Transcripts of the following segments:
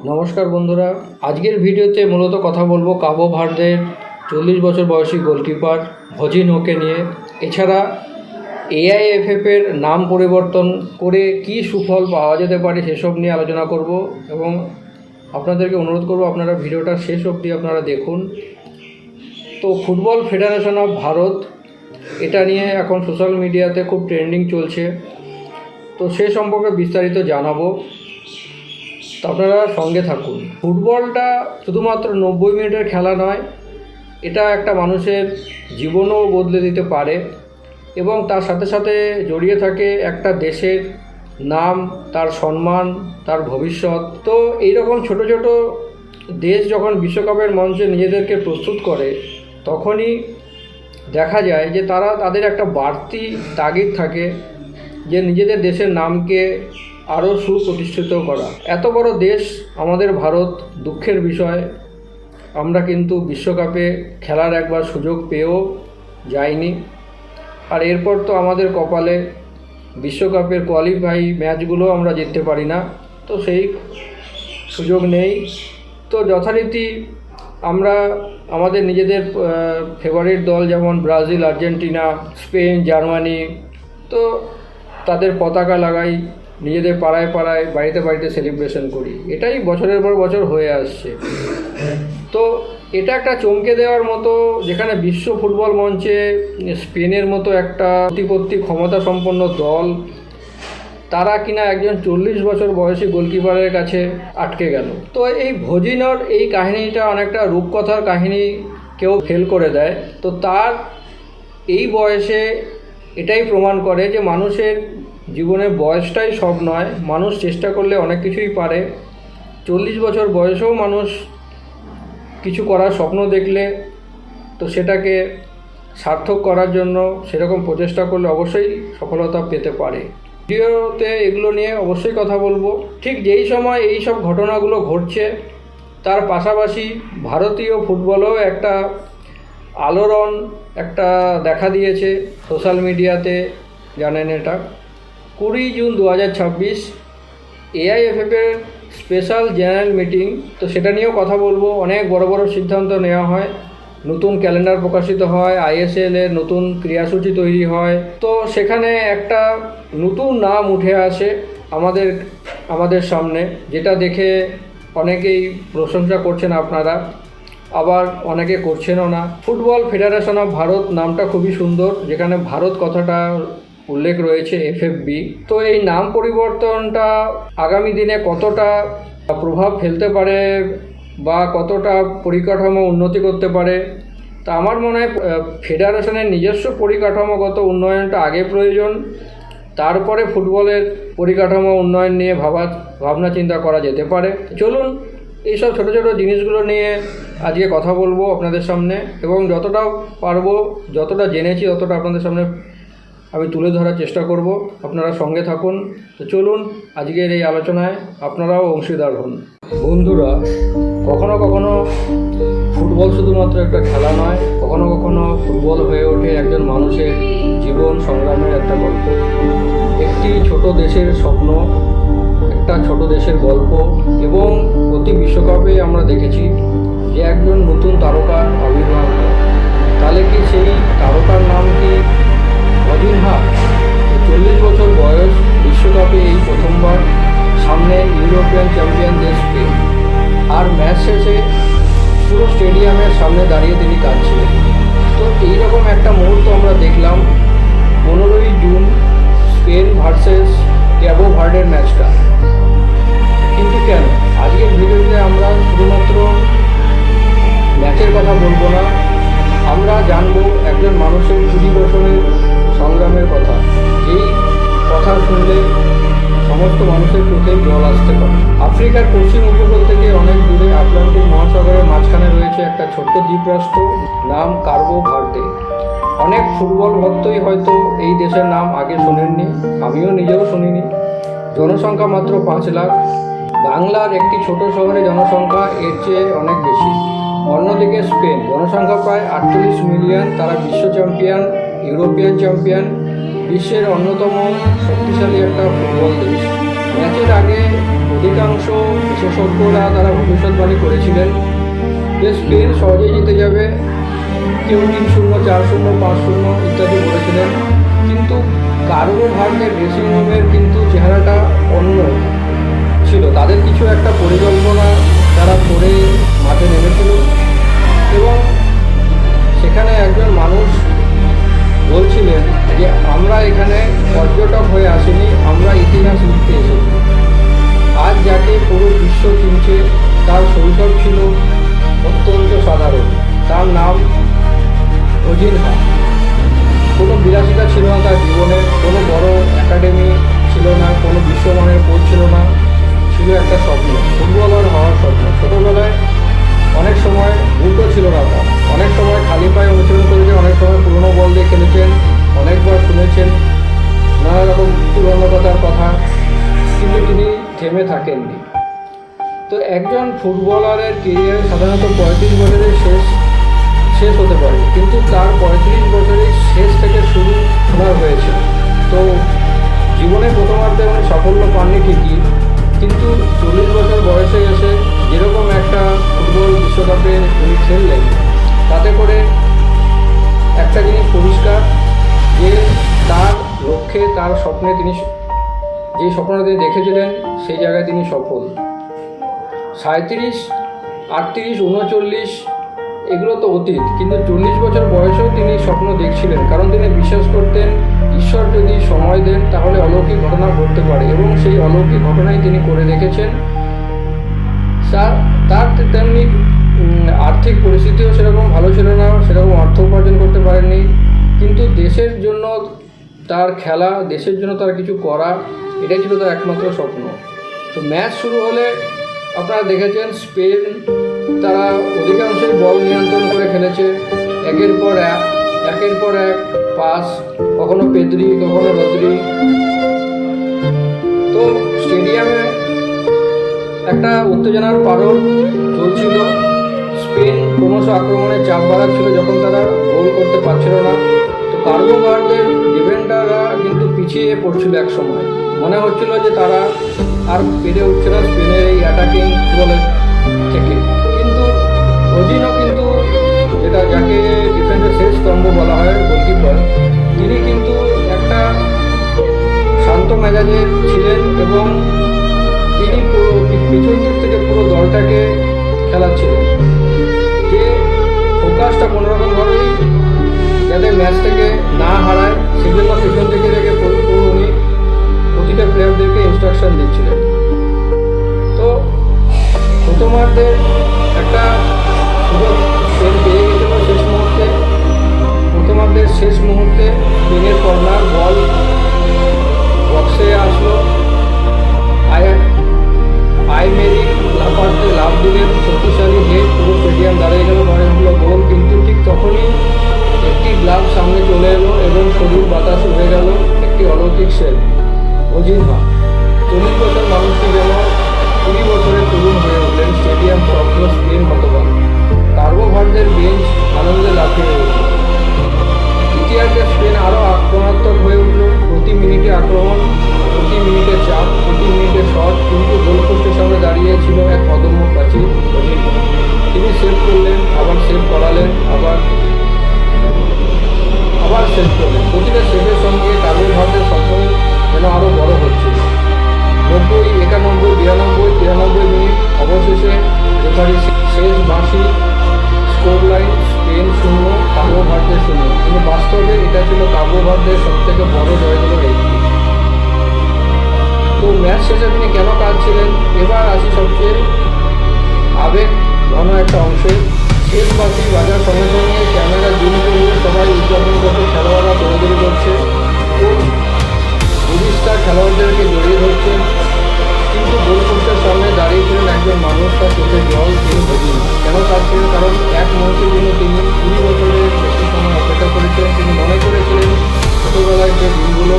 নমস্কার বন্ধুরা, আজকের ভিডিওতে মূলত কথা বলবো কাবো ভার্দের 40 বছর বয়সী গোলকিপার ভজিনহোকে নিয়ে। এছাড়া এআইএফএফের নাম পরিবর্তন করে কী সুফল পাওয়া যেতে পারে সেসব নিয়ে আলোচনা করব এবং আপনাদেরকে অনুরোধ করব আপনারা ভিডিওটা শেষ অবধি আপনারা দেখুন। তো ফুটবল ফেডারেশন অফ ভারত, এটা নিয়ে এখন সোশ্যাল মিডিয়াতে খুব ট্রেন্ডিং চলছে, তো সে সম্পর্কে বিস্তারিত জানাবো, তো আপনারা সঙ্গে থাকুন। ফুটবলটা শুধুমাত্র 90 মিনিটের খেলা নয়, এটা একটা মানুষের জীবনও বদলে দিতে পারে এবং তার সাথে সাথে জড়িয়ে থাকে একটা দেশের নাম, তার সম্মান, তার ভবিষ্যৎ। তো এইরকম ছোট ছোট দেশ যখন বিশ্বকাপের মঞ্চে নিজেদেরকে প্রস্তুত করে, তখনই দেখা যায় যে তাদের একটা বাড়তি তাগিদ থাকে যে নিজেদের দেশের নামকে আরও সুপ্রতিষ্ঠিত করা। এত বড় দেশ আমাদের ভারত, দুঃখের বিষয় আমরা কিন্তু বিশ্বকাপে খেলার একবার সুযোগ পেয়েও যাইনি। আর এরপর তো আমাদের কপালে বিশ্বকাপের কোয়ালিফাই ম্যাচগুলো আমরা জিততে পারি না, তো সেই সুযোগ নেই। তো যথারীতি আমরা আমাদের নিজেদের ফেভারিট দল যেমন ব্রাজিল, আর্জেন্টিনা, স্পেন, জার্মানি, তো তাদের পতাকা লাগাই, নিজেদের পাড়ায় পাড়ায়, বাড়িতে বাড়িতে সেলিব্রেশন করি। এটাই বছরের পর বছর হয়ে আসছে। তো এটা একটা চমকে দেওয়ার মতো, যেখানে বিশ্ব ফুটবল মঞ্চে স্পেনের মতো একটা প্রতিপত্তি ক্ষমতা সম্পন্ন দল, তারা কিনা একজন 40 বছর বয়সী গোলকিপারের কাছে আটকে গেল। তো এই ভজিনহোর এই কাহিনীটা অনেকটা রূপকথার কাহিনী কেউ ফেল করে দেয়। তো তার এই বয়সে এটাই প্রমাণ করে যে মানুষের জীবনে বয়সটাই সব নয়, মানুষ চেষ্টা করলে অনেক কিছুই পারে। 40 বছর বয়সেও মানুষ কিছু করার স্বপ্ন দেখলে তো সেটাকে সার্থক করার জন্য সেরকম প্রচেষ্টা করলে অবশ্যই সফলতা পেতে পারে। ভিডিওতে এগুলো নিয়ে অবশ্যই কথা বলবো। ঠিক যেই সময় এই সব ঘটনাগুলো ঘটছে, তার পাশাপাশি ভারতীয় ফুটবলেও একটা আলোড়ন একটা দেখা দিয়েছে সোশ্যাল মিডিয়াতে। জানেন, এটা 20 জুন 2026 এআইএফএফের স্পেশাল জেনারেল মিটিং, তো সেটা নিয়েও কথা বলবো। অনেক বড় বড় সিদ্ধান্ত নেওয়া হয়, নতুন ক্যালেন্ডার প্রকাশিত হয়, আইএসএলের নতুন ক্রিয়াসূচি তৈরি হয়। তো সেখানে একটা নতুন নাম উঠে আসে আমাদের সামনে, যেটা দেখে অনেকেই প্রশংসা করছেন আপনারা, আবার অনেকে করছেনও না। ফুটবল ফেডারেশন অফ ভারত নামটা খুবই সুন্দর, যেখানে ভারত কথাটা উল্লেখ রয়েছে, এফএফবি। তো এই নাম পরিবর্তনটা আগামী দিনে কতটা প্রভাব ফেলতে পারে বা কতটা পরিকাঠামো উন্নতি করতে পারে, তা আমার মনে হয় ফেডারেশনের নিজস্ব পরিকাঠামোগত উন্নয়নটা আগে প্রয়োজন, তারপরে ফুটবলের পরিকাঠামো উন্নয়ন নিয়ে ভাবনা চিন্তা করা যেতে পারে। চলুন এইসব ছোটো ছোটো জিনিসগুলো নিয়ে আজকে কথা বলবো আপনাদের সামনে, এবং যতটা পারবো, যতটা জেনেছি ততটা আপনাদের সামনে আমি তুলে ধরার চেষ্টা করব। আপনারা সঙ্গে থাকুন। তো চলুন আজকের এই আলোচনায় আপনারাও অংশীদার হন। বন্ধুরা, কখনো কখনো ফুটবল শুধুমাত্র একটা খেলা নয়, কখনো কখনো ফুটবল হয়ে ওঠে একজন মানুষের জীবন সংগ্রামের একটা গল্প, একটি ছোট দেশের স্বপ্ন, একটা ছোট দেশের গল্প। এবং প্রতি বিশ্বকাপে আমরা দেখেছি যে একজন নতুন তারকার আবির্ভাব হয়। তাহলে কি সেই তারকার নাম কি ভজিনহো? 40 বছর বয়স, বিশ্বকাপে এই প্রথমবার, সামনে ইউরোপিয়ান চ্যাম্পিয়ন দেশ স্পেন। আর ম্যাচ শেষে পুরো স্টেডিয়ামের সামনে দাঁড়িয়ে তিনি কাঁদছিলেন। তো এইরকম একটা মুহূর্ত আমরা দেখলাম 15ই জুন স্পেন ভার্সেস ক্যাবো ভার্ডের ম্যাচটা। কিন্তু কেন আজকের ভিডিওতে আমরা শুধুমাত্র ম্যাচের কথা বলবো না, আমরা জানবো একজন মানুষের 20 বছরের সংগ্রামের কথা, যেই কথা শুনলে সমস্ত মানুষের চোখেই জল আসতে পারে। আফ্রিকার পশ্চিম উপকূল থেকে অনেক দূরে আটলান্টিক মহাসাগরের মাঝখানে রয়েছে একটা ছোট্ট দ্বীপরাষ্ট্র, নাম কাবো ভার্দে। অনেক ফুটবল ভক্তই হয়তো এই দেশের নাম আগে শোনেননি, আমিও নিজেও শুনিনি। জনসংখ্যা মাত্র 5 লাখ। বাংলার একটি ছোট শহরে জনসংখ্যা এর চেয়ে অনেক বেশি। অন্যদিকে স্পেন, জনসংখ্যা প্রায় 48 মিলিয়ন, তারা বিশ্ব চ্যাম্পিয়ন, ইউরোপিয়ান চ্যাম্পিয়ন, বিশ্বের অন্যতম শক্তিশালী একটা ফুটবল দেশ। ম্যাচের আগে অধিকাংশ বিশেষজ্ঞরা তারা ভবিষ্যৎবাণী করেছিলেন যে স্পেন সহজেই জিতে যাবে। কেউ 3-0, 4-0, 5-0 ইত্যাদি বলেছিলেন। কিন্তু কার্বো ভার্দের ড্রেসিং রুমের কিন্তু চেহারাটা অন্য ছিল। তাদের কিছু একটা পরিকল্পনা তারা করে মাঠে নেমেছিল এবং সেখানে একজন মানুষ বলছিলেন যে আমরা এখানে পর্যটক হয়ে আসিনি, আমরা ইতিহাস লিখতে এসেছি। আজ যাকে পুরো বিশ্ব চিনছে তার শৈশব ছিল অত্যন্ত সাধারণ। তার নাম ওজিনহা। কোনো বিলাসিতা ছিল না তার জীবনে, কোনো বড় একাডেমি ছিল না, কোনো বিশ্বমানের কোচ ছিল না, ছিল একটা স্বপ্ন, ফুটবলার হওয়ার স্বপ্ন। ছোটোবেলায় অনেক সময় বুটও ছিল না তার, অনেক সময় খালি পায়ে অনুশীলন করেছেন, অনেক সময় পুরনো বল দিয়ে খেলেছেন, অনেকবার শুনেছেন নানা রকম পুরনো কথার কথা, কিন্তু তিনি থেমে থাকেননি। তো একজন ফুটবলারের কেরিয়ার সাধারণত 35 বছরের শেষ হতে পারে, কিন্তু তার 35 বছরের শেষ থেকে শুরু ওনার হয়েছে। তো জীবনে প্রথমার্ধে উনি সাফল্য পাননি ঠিকই, কিন্তু 40 বছর বয়সে এসে যেরকম একটা ফুটবল বিশ্বকাপে উনি খেললেন, তাতে করে একটা জিনিস পরিষ্কার যে তার লক্ষ্যে, তার স্বপ্নে তিনি যে স্বপ্নটা তিনি দেখেছিলেন সেই জায়গায় তিনি সফল। 37, 38, 39 এগুলো তো অতীত, কিন্তু 40 বছর বয়সেও তিনি স্বপ্ন দেখছিলেন, কারণ তিনি বিশ্বাস করতেন ঈশ্বর যদি সময় দেন তাহলে অলৌকিক ঘটনা ঘটতে পারে, এবং সেই অলৌকিক ঘটনাই তিনি করে দেখেছেন। তার তেমনি আর্থিক পরিস্থিতিও সেরকম ভালো ছিল না, সেরকম অর্থ উপার্জন করতে পারেননি, কিন্তু দেশের জন্য তার খেলা, দেশের জন্য তার কিছু করা, এটাই ছিল তার একমাত্র স্বপ্ন। তো ম্যাচ শুরু হলে আপনারা দেখেছেন স্পেন তারা অধিকাংশই বল নিয়ন্ত্রণ করে খেলেছে, একের পর এক পাস, কখনো পেদ্রি, কখনো রদ্রি। তো স্টেডিয়ামে একটা উত্তেজনার পারদ চলছিল। স্পেন ক্রমশ আক্রমণের চাপ বাড়াচ্ছিল যখন তারা গোল করতে পারছিল না। তো কার্বো ভার্দের ডিফেন্ডাররা কিন্তু পিছিয়ে পড়ছিল এক সময়, মনে হচ্ছিল যে তারা আর পেরে উঠছে না স্পেনের এই অ্যাটাকিং ফুটবলের থেকে। কিন্তু ওজিনহো কিন্তু যাকে ডিফেন্সের শেষ স্তম্ভ বলা হয়, গোলকিপার, তিনি কিন্তু একটা শান্ত মেজাজে ছিলেন এবং তিনি পুরো পিছন দিক থেকে পুরো দলটাকে খেলাচ্ছিলেন, যে ফোকাসটা কোনোরকমভাবেই যাতে ম্যাচ থেকে না হারায় সেজন্য পিছন থেকে উনি প্রতিটা প্লেয়ারদেরকে ইনস্ট্রাকশন দিচ্ছিলেন। তো প্রথমার্ধে একটা সুযোগ স্পেন পেয়ে গেছিল প্রথমার্ধের শেষ মুহূর্তে স্পেনের কর্নার বল বক্সে আসলো, আইমেরিক লাফার্তে লাভ দিলেন, শক্তিশালী হেড, পুরো স্টেডিয়াম দাঁড়িয়ে গেল, মনে হলো গোল। কিন্তু ঠিক তখনই একটি গ্লাভ সামনে চলে এলো এবং শরীর বাতাস হয়ে গেল একটি অলৌকিক সেভ। ওজিনহা 40 বছর মানুষটি যেন 20 বছরের তরুণ হয়ে উঠলেন। স্টেডিয়াম শব্দ, স্পেন হতবাক, কার্বো ভার্দের বেঞ্চ আনন্দে লাফিয়ে উঠল। ইতিহাসে স্পেন আরও আক্রমণাত্মক হয়ে উঠল, প্রতি মিনিটে আক্রমণ, প্রতি মিনিটে চাপ, প্রতি মিনিটে শট, কিন্তু গোলপোস্টের সামনে দাঁড়িয়েছিল এক অদম্য প্রাচীর ওজিনহা। তিনি সেভ করলেন, আবার সেভ করালেন, আবার সেভ করলেন। প্রতিটা সেভের সঙ্গে কার্বো ভার্দের স্বপ্ন যেন আরও বড় হচ্ছিল। 90, 91, 92, 93 মিনিট, অবশেষে রেফারি শেষ বাঁশি, স্কোর লাইন স্পেন 0, কার্বো ভার্দের 0। কিন্তু বাস্তবে এটা ছিল কার্বো ভার্দের সবথেকে বড় জয়গুলোর একটি। তো ম্যাচ শেষে তিনি কেন কাঁদছিলেন? এবার আসি সবচেয়ে আবেগ ঘন একটা অংশে। শেষ বাঁশি বাজার সঙ্গে সঙ্গে ক্যামেরা জুম করে সবাই উদযাপন করছে, খেলোয়াড়রা দৌড়াদৌড়ি করছে, কোচ পুলিশটার খেলোয়াড়দেরকে জড়িয়ে ধরছেন, কিন্তু গোলপোস্টের সামনে দাঁড়িয়েছিলেন একজন মানুষ, তার চোখে জল, তিনি বোঝেন কেন কাঁদছিলেন। কারণ এক মুহূর্তের জন্য তিনি 20 বছরের বেশি সময় অপেক্ষা করেছিলেন। তিনি মনে করেছিলেন ছোটোবেলায় যে দিনগুলো,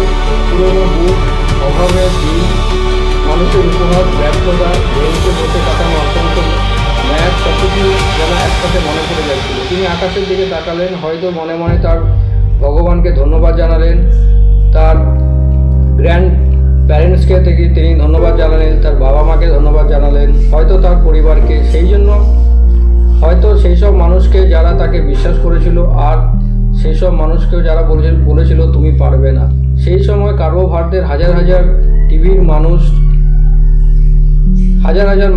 পুরনো বুক, অভাবের দিন, মানুষের উপহার, ব্যর্থতা, বেঞ্চে বসে কাটানো অসংখ্য ম্যাচ, সবকিছু যেন একসাথে মনে পড়ে যাচ্ছিল। তিনি আকাশের দিকে তাকালেন, হয়তো মনে মনে তার ভগবানকে ধন্যবাদ জানালেন, তার গ্র্যান্ড প্যারেন্টসকে থেকে তিনি ধন্যবাদ জানালেন, তার বাবা মাকে ধন্যবাদ জানালেন, হয়তো তার পরিবারকে। সেই জন্য হয়তো সেই সব মানুষকে যারা তাকে বিশ্বাস করেছিল, আর সেই সব মানুষকেও যারা বলেছিল তুমি পারবে না, সেই সময় কার্বো ভারতের হাজার হাজার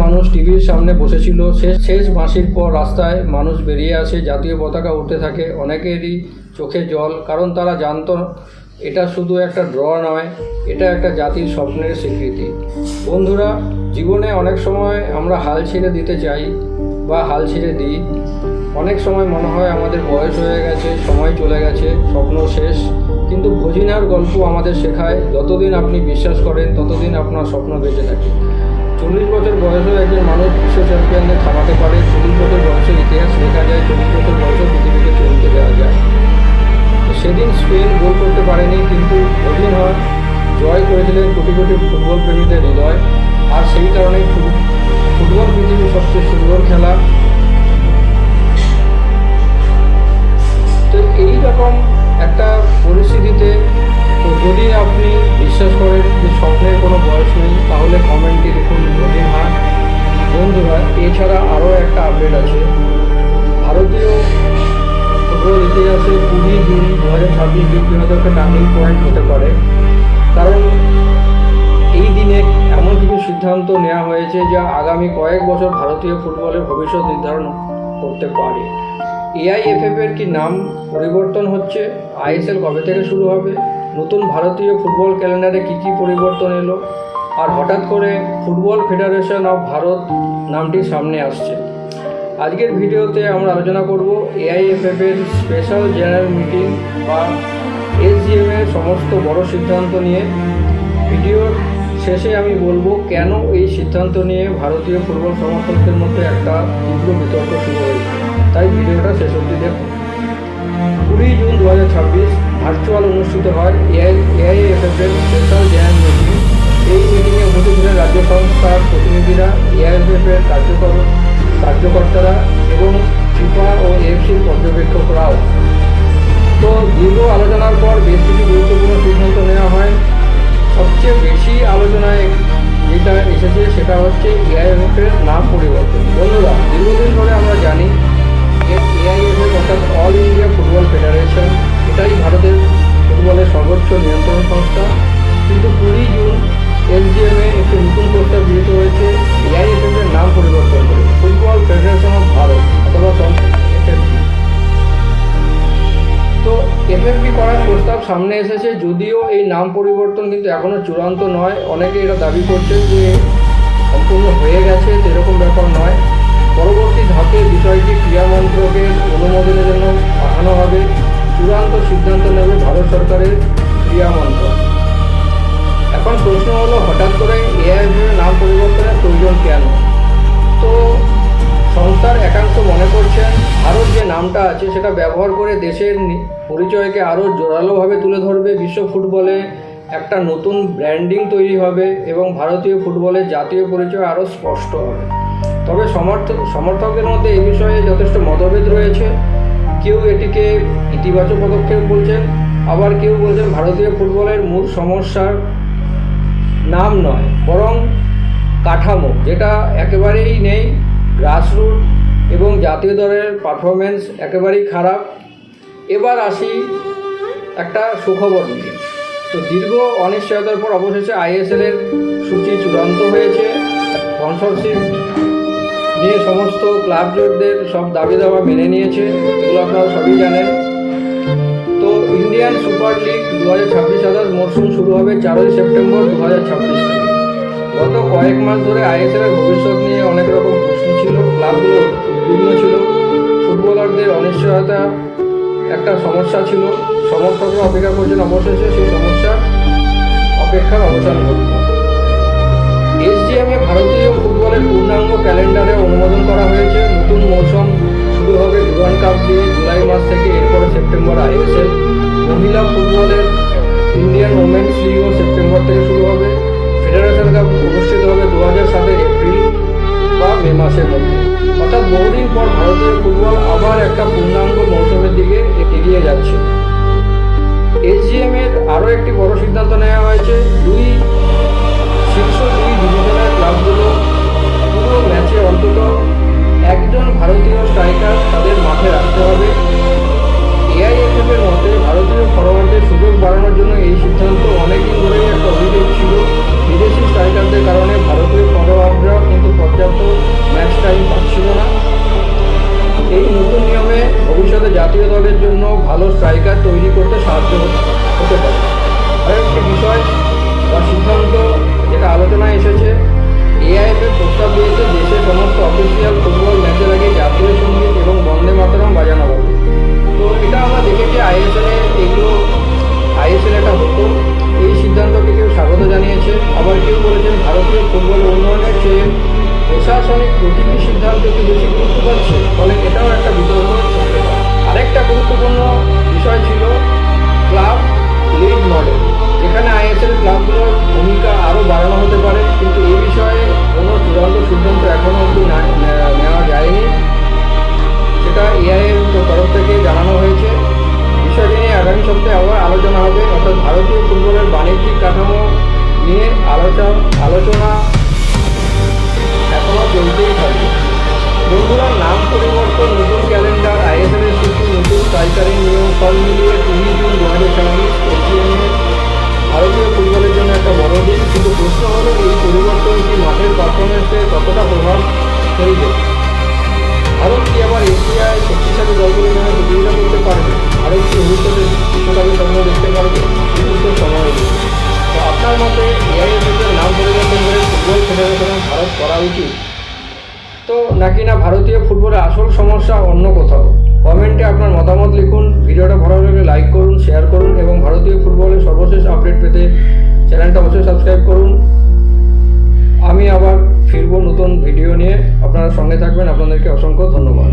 মানুষ টিভির সামনে বসেছিল। শেষ বাঁশির পর রাস্তায় মানুষ বেরিয়ে আসে, জাতীয় পতাকা উঠতে থাকে। অনেকেরই চোখে জল, কারণ তারা জানতো এটা শুধু একটা ড্র নয়, এটা একটা জাতির স্বপ্নের স্বীকৃতি। বন্ধুরা, জীবনে অনেক সময় আমরা হাল ছেড়ে দিতে চাই বা হাল ছেড়ে দিই। অনেক সময় মনে হয় আমাদের বয়স হয়ে গেছে, সময় চলে গেছে, স্বপ্ন শেষ। কিন্তু ভজিনার গল্প আমাদের শেখায় যতদিন আপনি বিশ্বাস করেন ততদিন আপনার স্বপ্ন বেঁচে থাকে। 40 বছর বয়সেও একজন মানুষ বিশ্ব চ্যাম্পিয়নদের থামাতে পারে। 40 বছর বয়সের ইতিহাস লেখা যায়, 40 বছর বয়সে পৃথিবীকে চলতে দেওয়া যায়। সেদিন স্পেন গোল করতে পারেনি, কিন্তু অধিনায়ক জয় করেছিলেন কোটি কোটি ফুটবল প্রেমীদের হৃদয়। আর সেই কারণেই ফুটবল পৃথিবীর সবচেয়ে সুন্দর খেলা। তো এইরকম একটা পরিস্থিতিতে যদি আপনি বিশ্বাস করেন যে স্বপ্নের কোনো বয়স নেই, তাহলে কমেন্টে লিখুন অধিনায়ক। বন্ধুরা, এছাড়া আরও একটা আপডেট আছে। ভারতীয় ফুটবল ইতিহাসে 20 জুন 2026 দিনটি হয়তো একটা টার্নিং পয়েন্ট হতে পারে, কারণ এই দিনে এমন কিছু সিদ্ধান্ত নেওয়া হয়েছে যা আগামী কয়েক বছর ভারতীয় ফুটবলের ভবিষ্যৎ নির্ধারণ করতে পারে। AIFF এর কি নাম পরিবর্তন হচ্ছে? ISL কবে থেকে শুরু হবে? নতুন ভারতীয় ফুটবল ক্যালেন্ডারে কী কী পরিবর্তন এলো? আর হঠাৎ করে ফুটবল ফেডারেশন অফ ভারত নামটি সামনে আসছে। আজকের ভিডিওতে আমরা আলোচনা করব AIFF এর স্পেশাল জেনারেল মিটিং বা SGM এর সমস্ত বড় সিদ্ধান্ত নিয়ে। ভিডিওর শেষে আমি বলবো কেন এই সিদ্ধান্ত নিয়ে ভারতীয় ফুটবল সমর্থকদের মধ্যে একটা তীব্র বিতর্ক শুরু হয়েছে। তাই ভিডিওটা শেষ অবধি দেখুন। 20 জুন 2026 ভার্চুয়াল অনুষ্ঠিত হয় AIFF এর স্পেশাল জেনারেল মিটিং। এই মিটিংয়ে উপস্থিত ছিলেন রাজ্য সংস্থার প্রতিনিধিরা, AIFF এর কার্যকর্তারা এবং ফিফা ও AFCর পর্যবেক্ষকরাও। তো দীর্ঘ আলোচনার পর বেশ কিছু গুরুত্বপূর্ণ সিদ্ধান্ত নেওয়া হয়। সবচেয়ে বেশি আলোচনায় যেটা এসেছে সেটা হচ্ছে AIFF এর নাম পরিবর্তন। বন্ধুরা, দীর্ঘদিন ধরে আমরা জানি AIFF অর্থাৎ অল ইন্ডিয়া ফুটবল ফেডারেশন, এটাই ভারতের ফুটবলের সর্বোচ্চ নিয়ন্ত্রণ সংস্থা। কিন্তু 20 জুন SGM এ একটি নতুন প্রস্তাব গৃহীত হয়েছে AIFF এর নাম পরিবর্তন করে ফুটবল ফেডারেশন অফ ভারত অথবা FFP। তো FFP করার প্রস্তাব সামনে এসেছে, যদিও এই নাম পরিবর্তন কিন্তু এখনও চূড়ান্ত নয়। অনেকে এটা দাবি করছে যে সম্পূর্ণ হয়ে গেছে, এরকম ব্যাপার নয়। পরবর্তী ধাপে বিষয়টি ক্রীড়া মন্ত্রকের অনুমোদনের জন্য পাঠানো হবে। চূড়ান্ত সিদ্ধান্ত নেবে ভারত সরকারের ক্রীড়া মন্ত্রক। এখন প্রশ্ন হলো, হঠাৎ করে AIFF এর নাম পরিবর্তনের প্রয়োজন কেন? তো সংস্থার একাংশ মনে করছেন ভারত যে নামটা আছে সেটা ব্যবহার করে দেশের পরিচয়কে আরও জোরালোভাবে তুলে ধরবে। বিশ্ব ফুটবলে একটা নতুন ব্র্যান্ডিং তৈরি হবে এবং ভারতীয় ফুটবলের জাতীয় পরিচয় আরও স্পষ্ট হবে। তবে সমর্থকদের মধ্যে এই বিষয়ে যথেষ্ট মতভেদ রয়েছে। কেউ এটিকে ইতিবাচক পদক্ষেপ বলছেন, আবার কেউ বলছেন ভারতীয় ফুটবলের মূল সমস্যার নাম নয় বরং কাঠামো, যেটা একেবারেই নেই। গ্রাসরুট এবং জাতীয় দলের পারফরমেন্স একেবারেই খারাপ। এবার আসি একটা সুখবর নিয়ে। তো দীর্ঘ অনিশ্চয়তার পর অবশেষে ISL এর সূচি চূড়ান্ত হয়েছে। স্পন্সরশিপ নিয়ে সমস্ত ক্লাব জোটদের সব দাবি দাওয়া মেনে নিয়েছে, এগুলো আপনারা সবই জানেন। তো ইন্ডিয়ান সুপার লিগ 2026-27 মরশুম শুরু হবে 4 সেপ্টেম্বর 2026 থেকে। গত কয়েক মাস ধরে ISL এর ভবিষ্যৎ নিয়ে অনেক রকম প্রশ্ন ছিল, ক্লাবগুলো উদ্বিগ্ন ছিল, ফুটবলারদের অনিশ্চয়তা একটা সমস্যা ছিল। সমর্থকরা অপেক্ষা করছেন অবশেষে সেই সমস্যা অপেক্ষার অবসান ঘটবে। SGM এ ভারতীয় ফুটবলের পূর্ণাঙ্গ ক্যালেন্ডারে অনুমোদন করা হয়েছে। নতুন মৌসুম শুরু হবে ডুরান্ড কাপ দিয়ে জুলাই মাস থেকে, এরপরে সেপ্টেম্বর ISL। মহিলা ফুটবলের ইন্ডিয়ান ওমেন্স লিগও সেপ্টেম্বর থেকে শুরু হবে। ফেডারেশন কাপ অনুষ্ঠিত হবে 2007 এপ্রিল বা মে মাসের মধ্যে। অর্থাৎ বহুদিন পর ভারতীয় ফুটবল আবার একটা পূর্ণাঙ্গ মৌসুমের দিকে এগিয়ে যাচ্ছে। SGM এর আরও একটি বড় সিদ্ধান্ত নেওয়া হয়েছে। 2 শীর্ষ 2 ডিভিশনের ক্লাবগুলো পুরো ম্যাচে অন্তত একজন ভারতীয় স্ট্রাইকার তাদের মাঠে রাখতে হবে। এআইএফএফ এর মতে ভারতীয় ফরোয়ার্ডদের সুযোগ বাড়ানোর জন্য এই সিদ্ধান্ত অনেকদিন ধরেই একটা অভিযোগ ছিল। বিদেশি স্ট্রাইকারদের কারণে ভারতীয় ফরোয়ার্ডরা কিন্তু পর্যাপ্ত ম্যাচ টাইম পাচ্ছিল না। এই নতুন নিয়মে ভবিষ্যতে জাতীয় দলের জন্য ভালো স্ট্রাইকার তৈরি করতে সাহায্য হতে পারে। আরেকটি বিষয় বা সিদ্ধান্ত যেটা আলোচনায় এসেছে, এআইএফএফ প্রস্তাব দিয়েছে দেশের সমস্ত অফিসিয়াল ফুটবল ম্যাচের আগে জাতীয় সঙ্গীত এবং বন্দে মাতরম বাজানো হবে। তো এটা আমরা দেখেছি আইএসএল এটা হতো। এই সিদ্ধান্তকে কেউ স্বাগত জানিয়েছে, আবার কেউ বলেছেন ভারতীয় ফুটবল উন্নয়নের চেয়ে প্রশাসনিক প্রতিটি সিদ্ধান্ত একটু বেশি গুরুত্ব পাচ্ছে, ফলে এটাও একটা বিতর্ক চলতে পারে। আরেকটা গুরুত্বপূর্ণ বিষয় ছিল ক্লাব লিড মডেল, যেখানে আইএসএল ক্লাবগুলোর ভূমিকা আরও বাড়ানো হতে পারে, কিন্তু এই বিষয়ে কোনো চূড়ান্ত সিদ্ধান্ত এখনও অবধি নেওয়া যায়নি। সেটা এআইএফ তরফ থেকে জানানো হয়েছে। বিষয়টি নিয়ে আগামী সপ্তাহে আবার আলোচনা হবে, অর্থাৎ ভারতীয় ফুটবলের বাণিজ্যিক কাঠামো নিয়ে আলোচনা এখনও চলতেই থাকবে। বন্ধুরা, নাম পরিবর্তন, নতুন ক্যালেন্ডার, আইএসএল এর সূচি, নতুন স্ট্রাইকারের নিয়ম সব মিলিয়ে 20 জুন 2024 এশিয়ানে ভারতীয় ফুটবলের জন্য একটা বড় দিন। কিন্তু প্রশ্ন হলো, এই পরিবর্তন কি মাঠের পারফরমেন্সে কতটা প্রভাব ফেলবে? ভারত কি আবার এশিয়ায় শক্তিশালী দলগুলোর জন্য প্রতিযোগিতা করতে পারবে? ভারত কি ভবিষ্যতে বিশ্বকাপের স্বপ্ন দেখতে পারবে? কিন্তু সময় নেই। তো আপনার মতে এআইএফএফ এর নাম পরিবর্তন করে ফুটবল ফেডারেশনের ভারত করা উচিত, তো নাকি না ভারতীয় ফুটবলের আসল সমস্যা অন্য কোথাও? কমেন্টে আপনার মতামত লিখুন। ভিডিওটা ভালো লাগলে লাইক করুন, শেয়ার করুন এবং ভারতীয় ফুটবলের সর্বশেষ আপডেট পেতে চ্যানেলটা অবশ্যই সাবস্ক্রাইব করুন। আমি আবার ফিরবো নতুন ভিডিও নিয়ে, আপনারা সঙ্গে থাকবেন। আপনাদেরকে অসংখ্য ধন্যবাদ।